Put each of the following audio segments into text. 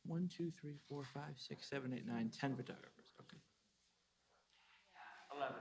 1, 2, 3, 4, 5, 6, 7, 8, 9, 10 photographers. Okay. 11.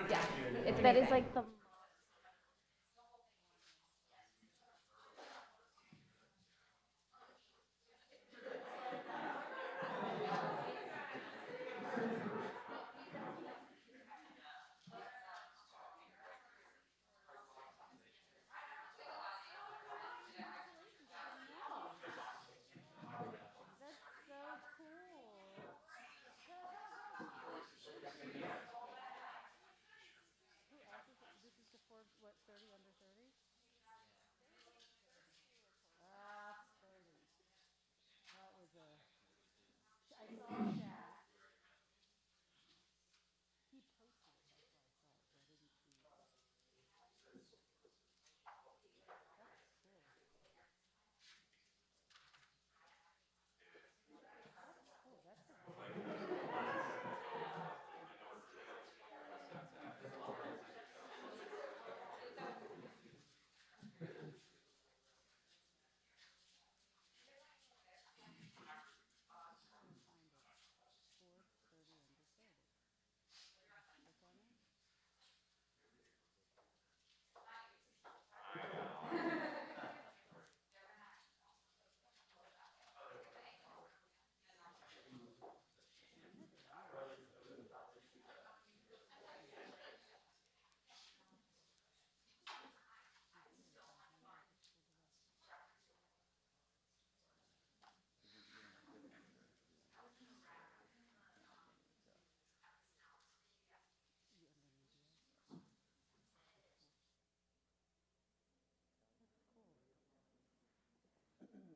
Yeah, it's that is like the.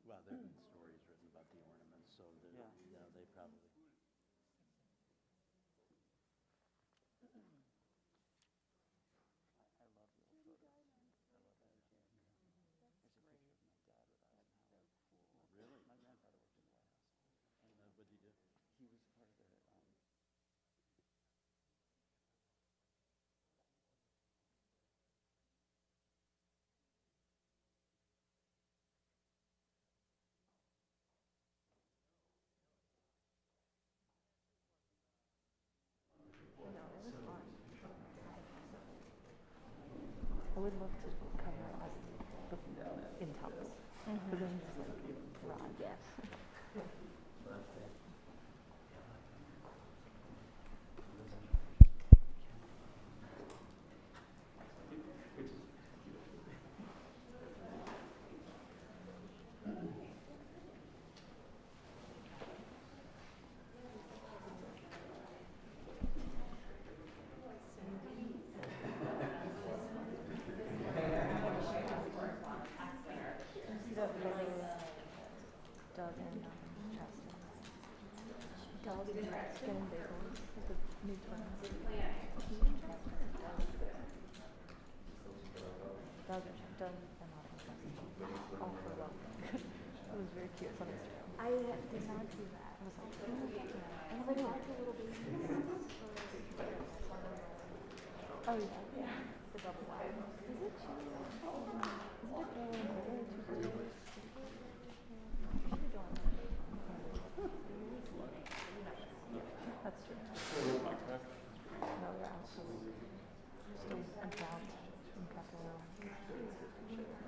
Well, there have been stories written about the ornaments, so Yeah. they probably. I love the old photos. I love that. There's a picture of my dad with Eisenhower. Really? My grandfather worked in the White House. And What did he do? he was part of the No, it was fun. I would love to cover us in Tumble. But then just like rod, yeah. See that photo of Doug and Chad? cute. It's on Instagram. I did not see that. I was like, Have I talked to little babies? oh yeah, yeah. The double wide. Is it true? Is it a girl and boy or two boys? Usually don't. That's true. No, you're absolutely. Still down in Capitol.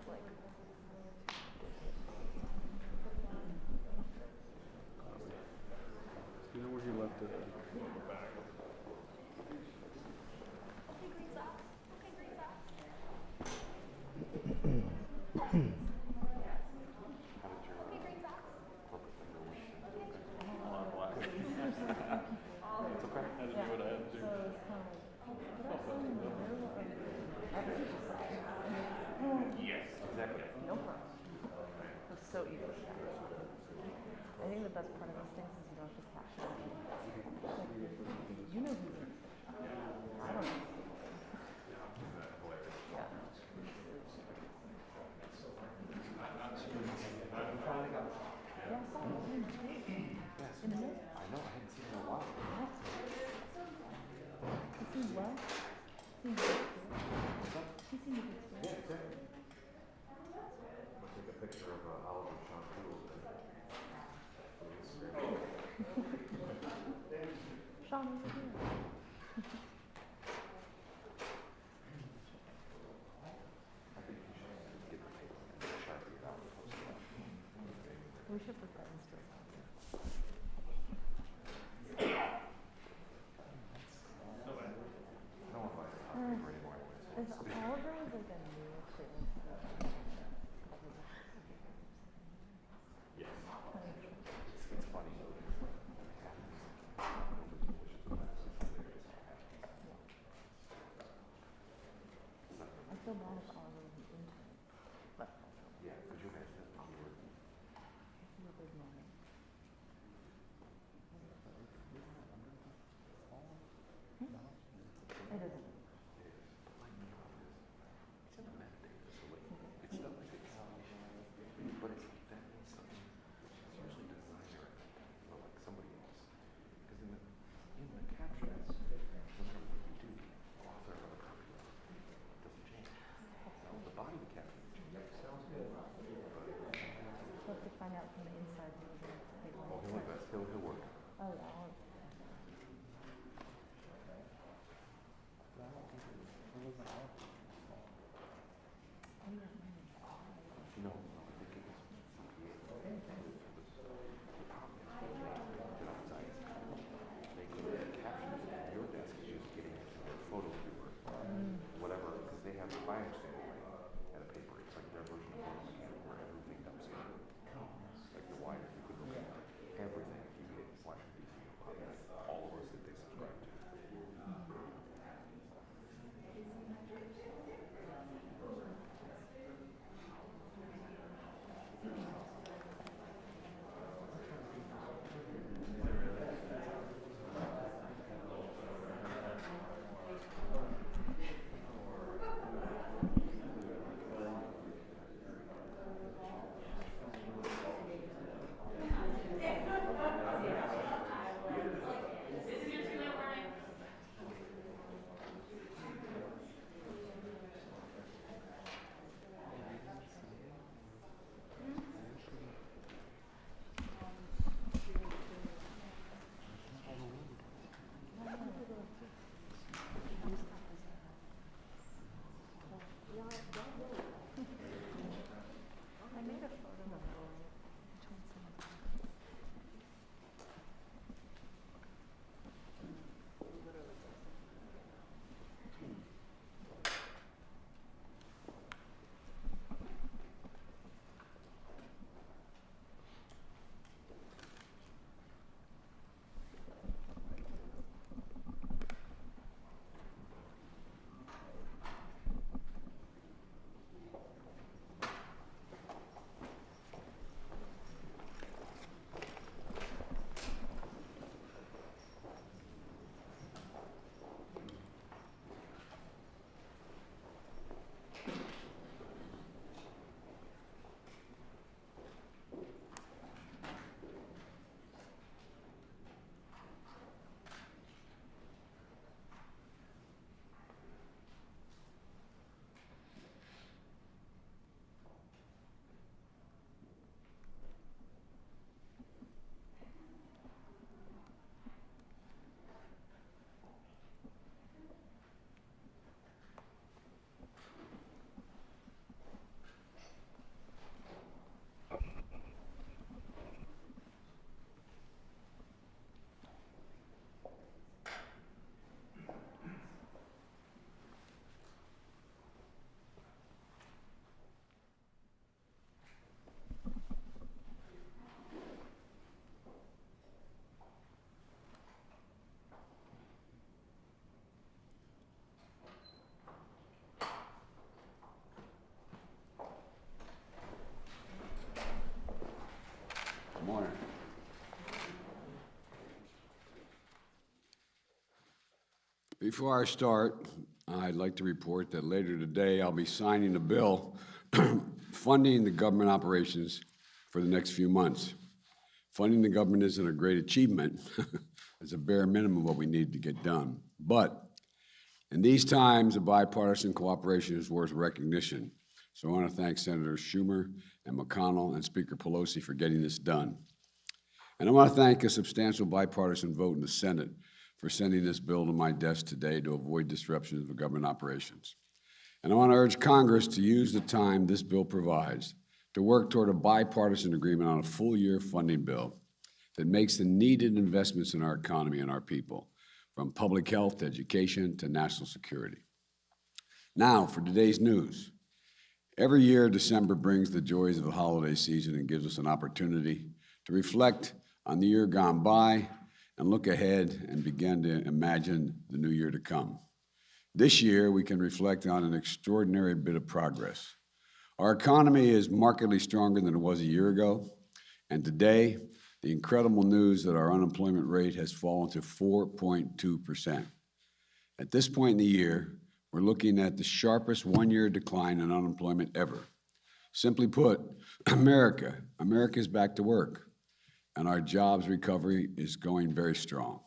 Like. You know where he left it? The bag. I didn't know what I had to do. Yes, exactly. No problem. It was so easy. I think the best part of these things is you don't have to capture it. Like, you know who's in it. I don't know. Yeah. Yeah, I saw it. In a minute. I know, I hadn't seen it in a while. He seems well. Seems good. He seems a good story. Yeah, exactly. I'm gonna take a picture of Oliver Shampoo. Sean over here. I think you should get the paper and Sharpie it out and post it up. We should put that in story. I don't want to buy a paper anymore anyways. If Oliver was like a new clearance. Yes. It's funny. I feel bad if Oliver was an intern. But Yeah, could you imagine if you were it's a big moment. It isn't. It's in the metadata, so like, it's not like a couch, but it's that means something, it's usually the designer at that time, or like somebody else. Because in the captions, no matter what you do, author of a copyright doesn't change. No, Before I start, I'd like to report that later today I'll be signing a bill funding the government operations for the next few months. Funding the government isn't a great achievement. It's a bare minimum of what we need to get done. But in these times, a bipartisan cooperation is worth recognition. So I want to thank Senators Schumer and McConnell and Speaker Pelosi for getting this done. And I want to thank a substantial bipartisan vote in the Senate for sending this bill to my desk today to avoid disruptions of government operations. And I want to urge Congress to use the time this bill provides to work toward a bipartisan agreement on a full-year funding bill that makes the needed investments in our economy and our people, from public health to education to national security. Now, for today's news. Every year, December brings the joys of the holiday season and gives us an opportunity to reflect on the year gone by and look ahead and begin to imagine the new year to come. This year, we can reflect on an extraordinary bit of progress. Our economy is markedly stronger than it was a year ago, and today, the incredible news that our unemployment rate has fallen to 4.2%. At this point in the year, we're looking at the sharpest one-year decline in unemployment ever. Simply put, America is back to work, and our jobs recovery is going very strong.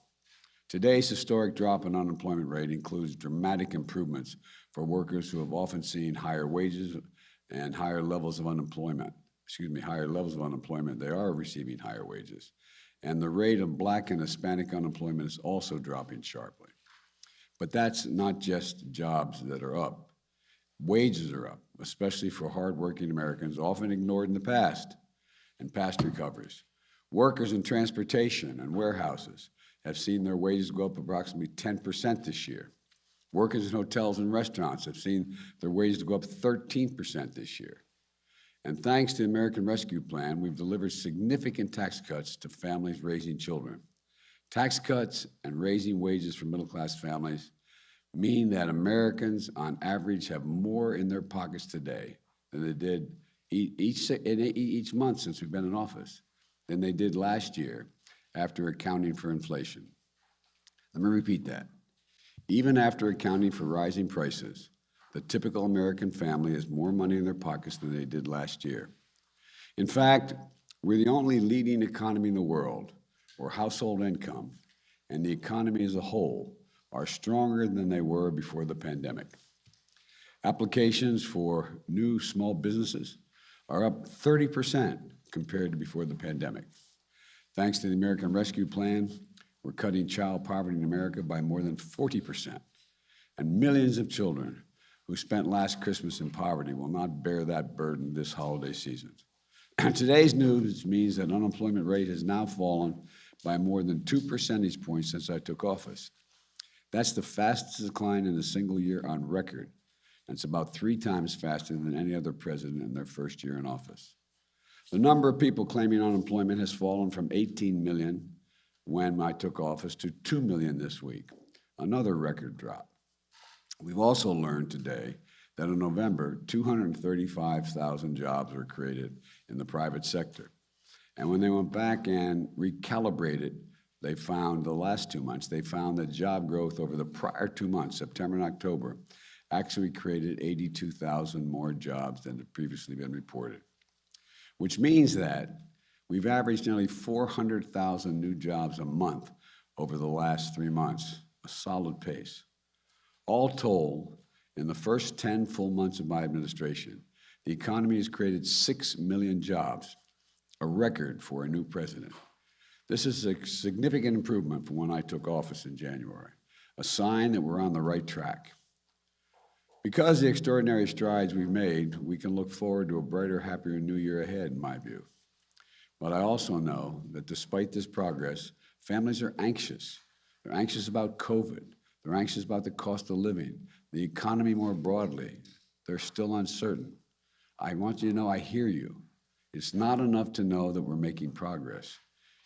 Today's historic drop in unemployment rate includes dramatic improvements for workers who have often seen higher wages and higher levels of unemployment. They are receiving higher wages. And the rate of Black and Hispanic unemployment is also dropping sharply. But that's not just jobs that are up. Wages are up, especially for hardworking Americans, often ignored in the past and past recoveries. Workers in transportation and warehouses have seen their wages go up approximately 10% this year. Workers in hotels and restaurants have seen their wages go up 13% this year. And thanks to the American Rescue Plan, we've delivered significant tax cuts to families raising children. Tax cuts and raising wages for middle-class families mean that Americans, on average, have more in their pockets today than they did each month since we've been in office than they did last year after accounting for inflation. Let me repeat that. Even after accounting for rising prices, the typical American family has more money in their pockets than they did last year. In fact, we're the only leading economy in the world where household income and the economy as a whole are stronger than they were before the pandemic. Applications for new small businesses are up 30% compared to before the pandemic. Thanks to the American Rescue Plan, we're cutting child poverty in America by more than 40%, and millions of children who spent last Christmas in poverty will not bear that burden this holiday season. Today's news means that unemployment rate has now fallen by more than 2 percentage points since I took office. That's the fastest decline in a single year on record, and it's about 3 times faster than any other president in their first year in office. The number of people claiming unemployment has fallen from 18 million when I took office to 2 million this week, another record drop. We've also learned today that in November, 235,000 jobs were created in the private sector. And when they went back and recalibrated, they found the last 2 months, they found that job growth over the prior 2 months, September and October, actually created 82,000 more jobs than had previously been reported, which means that we've averaged nearly 400,000 new jobs a month over the last 3 months, a solid pace. All told, in the first 10 full months of my administration, the economy has created 6 million jobs, a record for a new president. This is a significant improvement from when I took office in January, a sign that we're on the right track. Because of the extraordinary strides we've made, we can look forward to a brighter, happier new year ahead, in my view. But I also know that despite this progress, families are anxious. They're anxious about COVID. They're anxious about the cost of living, the economy more broadly. They're still uncertain. I want you to know I hear you. It's not enough to know that we're making progress.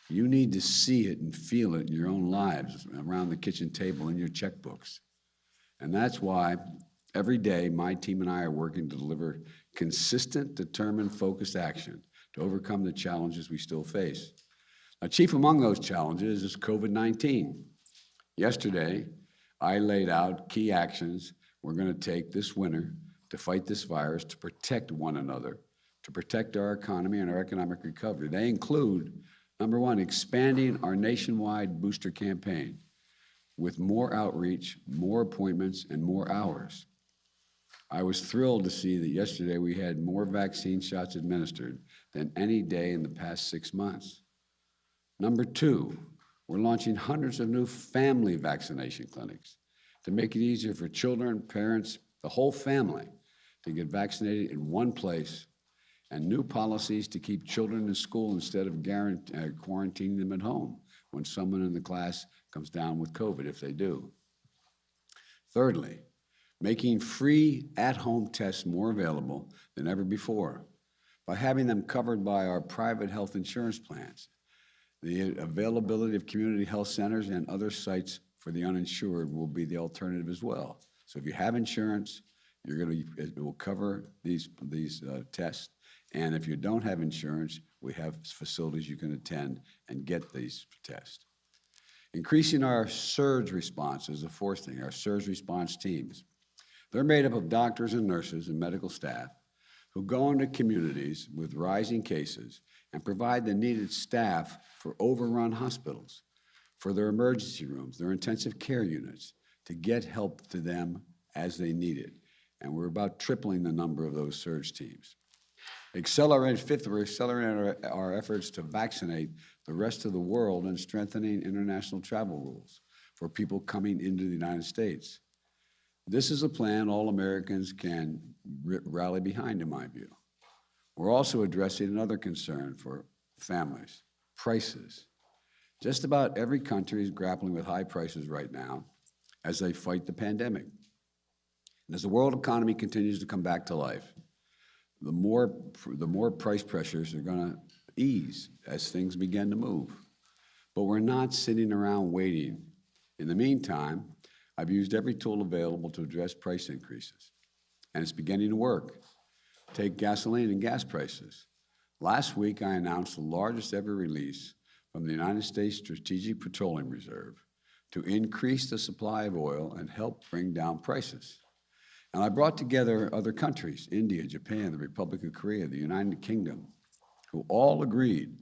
You need to see it and feel it in your own lives, around the kitchen table, in your checkbooks. And that's why every day my team and I are working to deliver consistent, determined, focused action to overcome the challenges we still face. Now, chief among those challenges is COVID-19. Yesterday, I laid out key actions we're going to take this winter to fight this virus, to protect one another, to protect our economy and our economic recovery. They include, number one, expanding our nationwide booster campaign with more outreach, more appointments, and more hours. I was thrilled to see that yesterday we had more vaccine shots administered than any day in the past 6 months. Number two, we're launching hundreds of new family vaccination clinics to make it easier for children, parents, the whole family to get vaccinated in one place, and new policies to keep children in school instead of quarantining them at home when someone in the class comes down with COVID, if they do. Thirdly, making free at-home tests more available than ever before by having them covered by our private health insurance plans. The availability of community health centers and other sites for the uninsured will be the alternative as well. So if you have insurance, it will cover these tests. And if you don't have insurance, we have facilities you can attend and get these tests. Increasing our surge response is the fourth thing, our surge response teams. They're made up of doctors and nurses and medical staff who go into communities with rising cases and provide the needed staff for overrun hospitals, for their emergency rooms, their intensive care units, to get help to them as they need it. And we're about tripling the number of those surge teams. Fifth, we're accelerating our efforts to vaccinate the rest of the world and strengthening international travel rules for people coming into the United States. This is a plan all Americans can rally behind, in my view. We're also addressing another concern for families, prices. Just about every country is grappling with high prices right now as they fight the pandemic. And as the world economy continues to come back to life, the more price pressures are going to ease as things begin to move. But we're not sitting around waiting. In the meantime, I've used every tool available to address price increases, and it's beginning to work. Take gasoline and gas prices. Last week, I announced the largest ever release from the United States Strategic Petroleum Reserve to increase the supply of oil and help bring down prices. And I brought together other countries, India, Japan, the Republic of Korea, the United Kingdom, who all agreed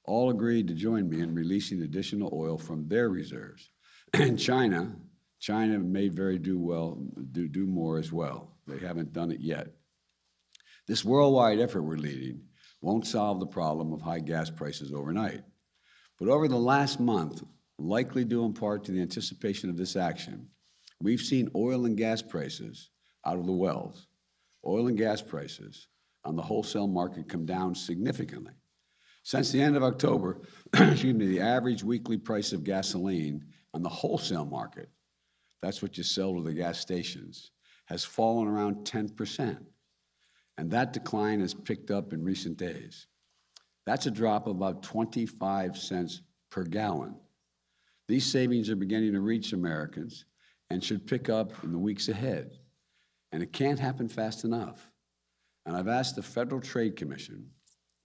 to join me in releasing additional oil from their reserves. And China may do more as well. They haven't done it yet. This worldwide effort we're leading won't solve the problem of high gas prices overnight. But over the last month, likely due in part to the anticipation of this action, we've seen oil and gas prices out of the wells, oil and gas prices on the wholesale market come down significantly. Since the end of October, the average weekly price of gasoline on the wholesale market, that's what you sell to the gas stations, has fallen around 10%. And that decline has picked up in recent days. That's a drop of about 25 cents per gallon. These savings are beginning to reach Americans and should pick up in the weeks ahead. And it can't happen fast enough. And I've asked the Federal Trade Commission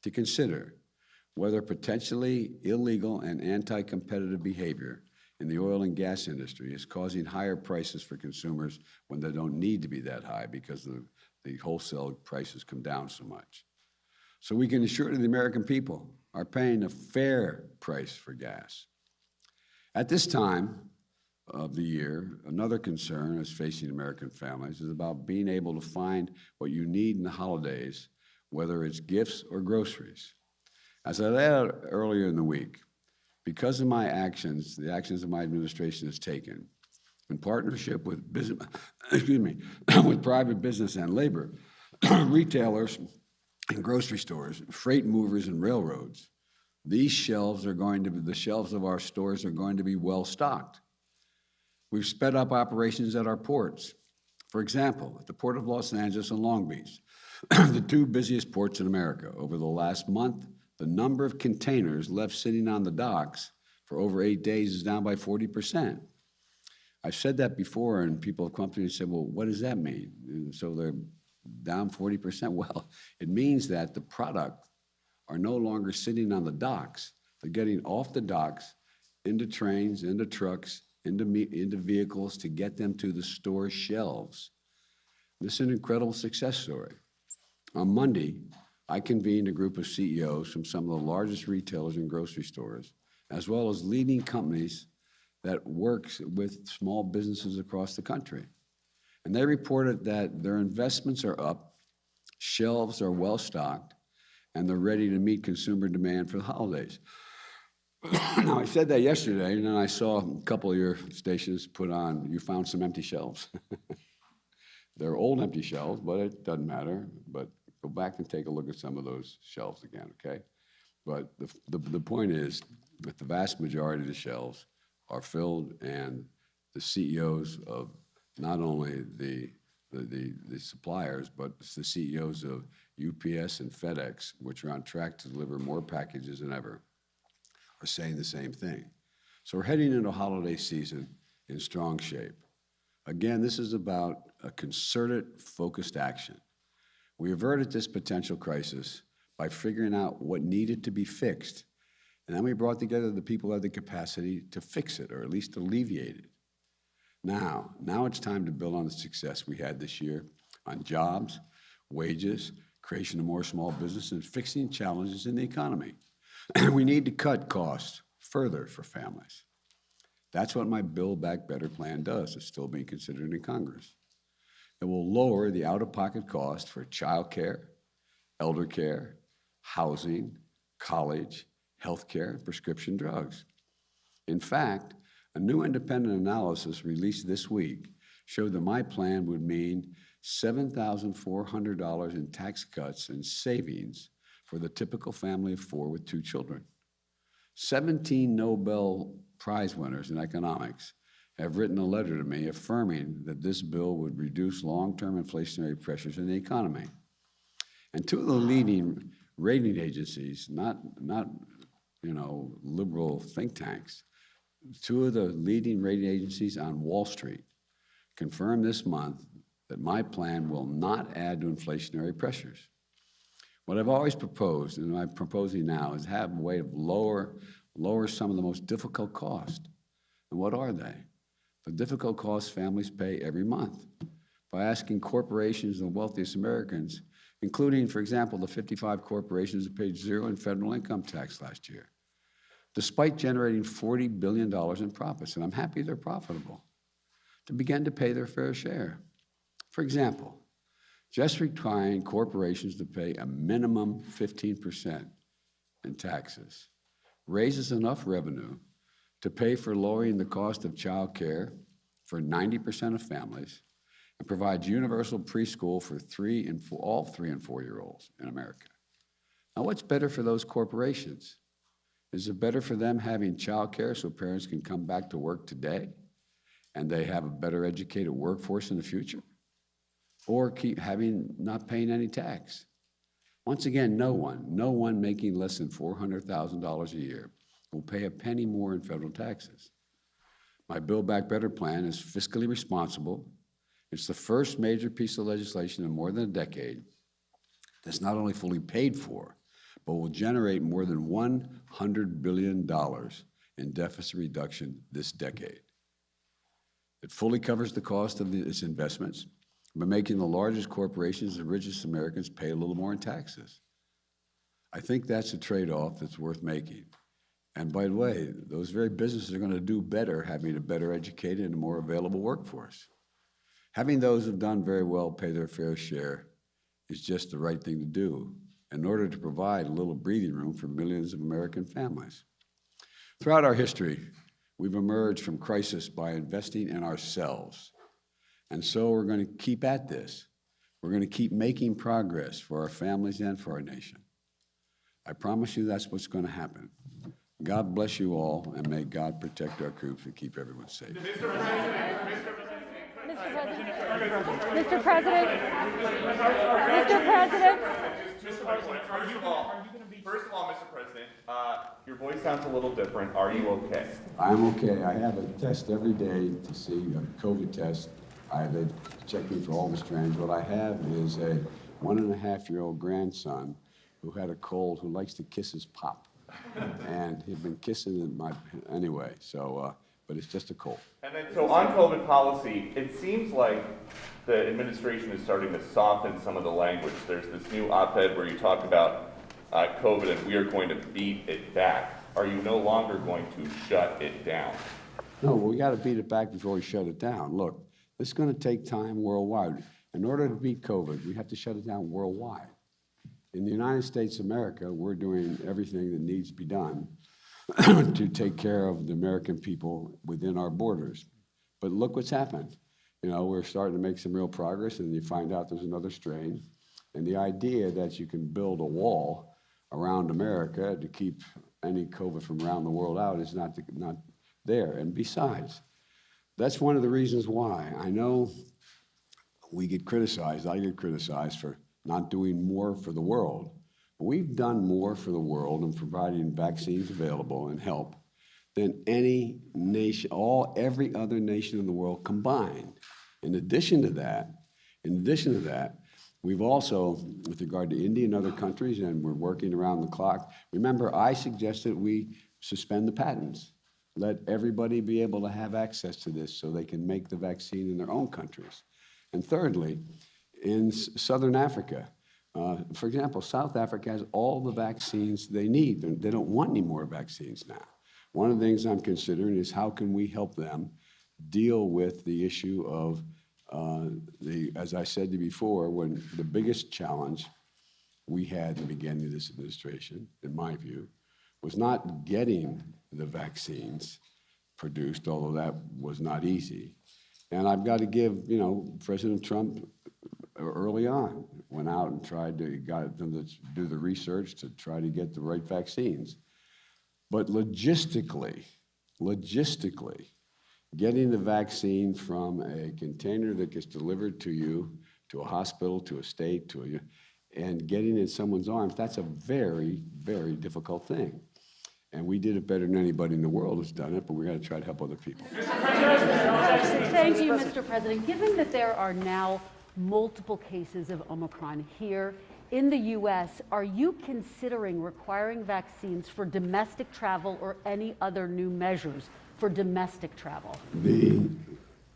to consider whether potentially illegal and anti-competitive behavior in the oil and gas industry is causing higher prices for consumers when they don't need to be that high because the wholesale prices come down so much. So we can ensure that the American people are paying a fair price for gas. At this time of the year, another concern is facing American families is about being able to find what you need in the holidays, whether it's gifts or groceries. As I laid out earlier in the week, because of my actions, the actions that my administration has taken, in partnership with with private business and labor, retailers and grocery stores, freight movers and railroads, the shelves of our stores are going to be well stocked. We've sped up operations at our ports. For example, at the Port of Los Angeles and Long Beach, the two busiest ports in America. Over the last month, the number of containers left sitting on the docks for over 8 days is down by 40%. I've said that before, and people have come to me and said, well, what does that mean? And so they're down 40%. Well, it means that the product are no longer sitting on the docks. They're getting off the docks, into trains, into trucks, into vehicles to get them to the store shelves. This is an incredible success story. On Monday, I convened a group of CEOs from some of the largest retailers and grocery stores, as well as leading companies that works with small businesses across the country. And they reported that their investments are up, shelves are well stocked, and they're ready to meet consumer demand for the holidays. Now, I said that yesterday, and then I saw a couple of your stations put on, you found some empty shelves. They're old empty shelves, but it doesn't matter. But go back and take a look at some of those shelves again, okay? But the point is that the vast majority of the shelves are filled, and the CEOs of not only the suppliers, but the CEOs of UPS and FedEx, which are on track to deliver more packages than ever, are saying the same thing. So we're heading into holiday season in strong shape. Again, this is about a concerted, focused action. We averted this potential crisis by figuring out what needed to be fixed, and then we brought together the people who have the capacity to fix it, or at least alleviate it. Now it's time to build on the success we had this year on jobs, wages, creation of more small business, and fixing challenges in the economy. We need to cut costs further for families. That's what my Build Back Better plan does. It's still being considered in Congress. It will lower the out-of-pocket cost for child care, elder care, housing, college, health care, and prescription drugs. In fact, a new independent analysis released this week showed that my plan would mean $7,400 in tax cuts and savings for the typical family of 4 with 2 children. 17 Nobel Prize winners in economics have written a letter to me affirming that this bill would reduce long-term inflationary pressures in the economy. And 2 of the leading rating agencies, not liberal think tanks, 2 of the leading rating agencies on Wall Street confirmed this month that my plan will not add to inflationary pressures. What I've always proposed, and I'm proposing now, is have a way of lower some of the most difficult costs. And what are they? The difficult costs families pay every month by asking corporations and the wealthiest Americans, including, for example, the 55 corporations that paid 0 in federal income tax last year, despite generating $40 billion in profits, and I'm happy they're profitable, to begin to pay their fair share. For example, just requiring corporations to pay a minimum 15% in taxes raises enough revenue to pay for lowering the cost of child care for 90% of families and provides universal preschool for all 3 and 4-year-olds in America. Now, what's better for those corporations? Is it better for them having child care so parents can come back to work today and they have a better educated workforce in the future? Or keep not paying any tax? Once again, no one making less than $400,000 a year will pay a penny more in federal taxes. My Build Back Better plan is fiscally responsible. It's the first major piece of legislation in more than a decade that's not only fully paid for, but will generate more than $100 billion in deficit reduction this decade. It fully covers the cost of its investments by making the largest corporations, the richest Americans, pay a little more in taxes. I think that's a trade-off that's worth making. And by the way, those very businesses are going to do better having a better educated and more available workforce. Having those who've done very well pay their fair share is just the right thing to do in order to provide a little breathing room for millions of American families. Throughout our history, we've emerged from crisis by investing in ourselves. And so we're going to keep at this. We're going to keep making progress for our families and for our nation. I promise you that's what's going to happen. God bless you all, and may God protect our troops and keep everyone safe. Mr. President. Mr. President. First of all, Mr. President, your voice sounds a little different. Are you okay? I'm okay. I have a test every day to see a COVID test. They check me for all the strands. What I have is a 1.5-year-old grandson who had a cold, who likes to kiss his pop. And he'd been kissing anyway. So but it's just a cold. And then, so on COVID policy, it seems like the administration is starting to soften some of the language. There's this new op-ed where you talk about COVID and we are going to beat it back. Are you no longer going to shut it down? No, we got to beat it back before we shut it down. Look, this is going to take time worldwide. In order to beat COVID, we have to shut it down worldwide. In the United States of America, we're doing everything that needs to be done to take care of the American people within our borders. But look what's happened. You know, we're starting to make some real progress, and you find out there's another strain. And the idea that you can build a wall around America to keep any COVID from around the world out is not there. And besides, that's one of the reasons why I know we get criticized, I get criticized for not doing more for the world. But we've done more for the world in providing vaccines available and help than any nation, every other nation in the world combined. In addition to that, we've also, with regard to India and other countries, and we're working around the clock. Remember, I suggested we suspend the patents. Let everybody be able to have access to this so they can make the vaccine in their own countries. And thirdly, in Southern Africa, for example, South Africa has all the vaccines they need. They don't want any more vaccines now. One of the things I'm considering is how can we help them deal with the issue of as I said to you before, when the biggest challenge we had in the beginning of this administration, in my view, was not getting the vaccines produced, although that was not easy. And I've got to give, President Trump early on went out and got them to do the research to try to get the right vaccines. But logistically, getting the vaccine from a container that gets delivered to you, to a hospital, to a state, and getting it in someone's arms, that's a very, very difficult thing. And we did it better than anybody in the world has done it, but we got to try to help other people. Thank you, Mr. President. Given that there are now multiple cases of Omicron here in the U.S., are you considering requiring vaccines for domestic travel or any other new measures for domestic travel? The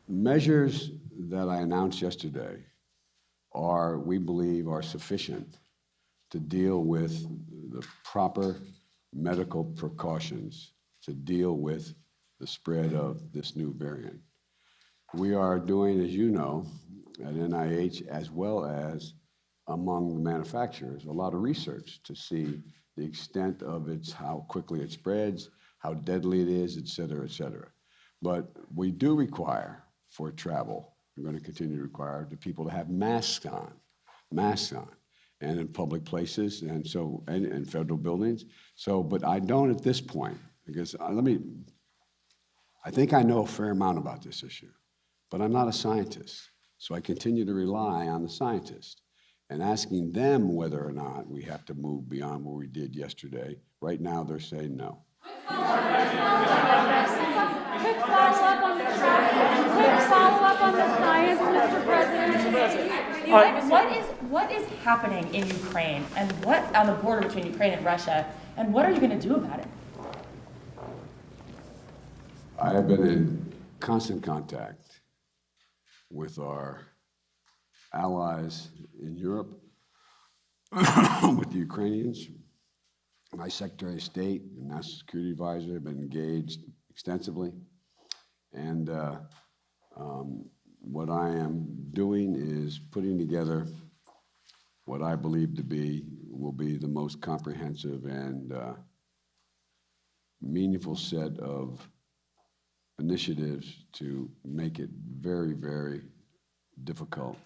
measures that I announced yesterday we believe, are sufficient to deal with the proper medical precautions to deal with the spread of this new variant. We are doing, as you know, at NIH, as well as among the manufacturers, a lot of research to see the extent of how quickly it spreads, how deadly it is, et cetera, But we do require for travel, we're going to continue to require the people to have masks on, and in public places, and in federal buildings. But I don't at this point, because I think I know a fair amount about this issue, but I'm not a scientist. So I continue to rely on the scientists and asking them whether or not we have to move beyond what we did yesterday. Right now, they're saying no. Quick follow-up on the science, Mr. President. What is happening in Ukraine and what on the border between Ukraine and Russia, and what are you going to do about it? I have been in constant contact with our allies in Europe, with the Ukrainians. My Secretary of State and National Security Advisor have been engaged extensively. And what I am doing is putting together what I believe will be the most comprehensive and meaningful set of initiatives to make it very, very difficult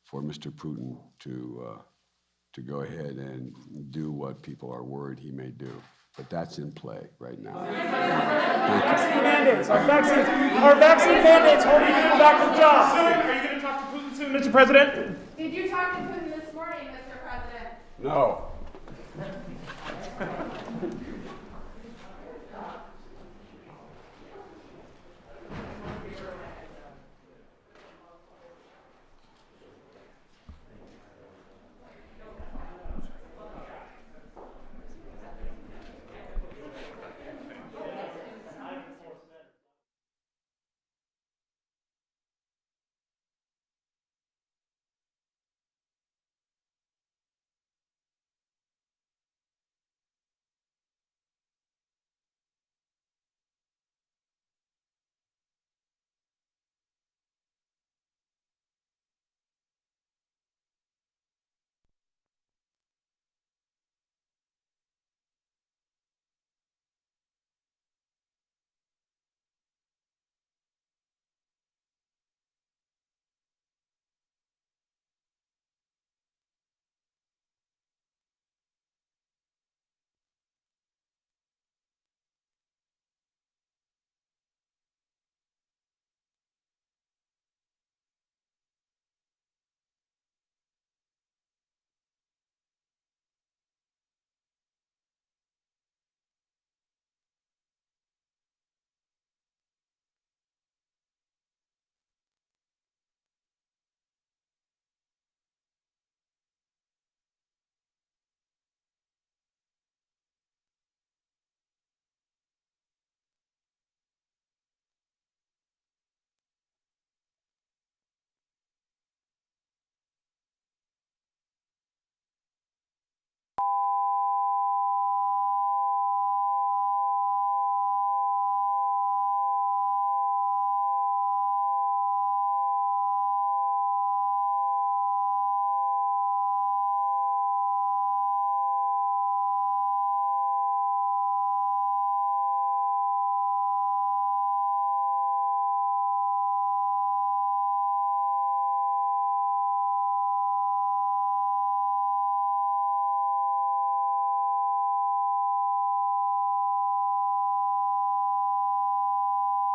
for Mr. Putin to go ahead and do what people are worried he may do. But that's in play right now. Vaccine mandates. Our vaccine mandates holding people back from jobs. Are you going to talk to Putin soon, Mr. President? Did you talk to Putin this morning, Mr. President? No.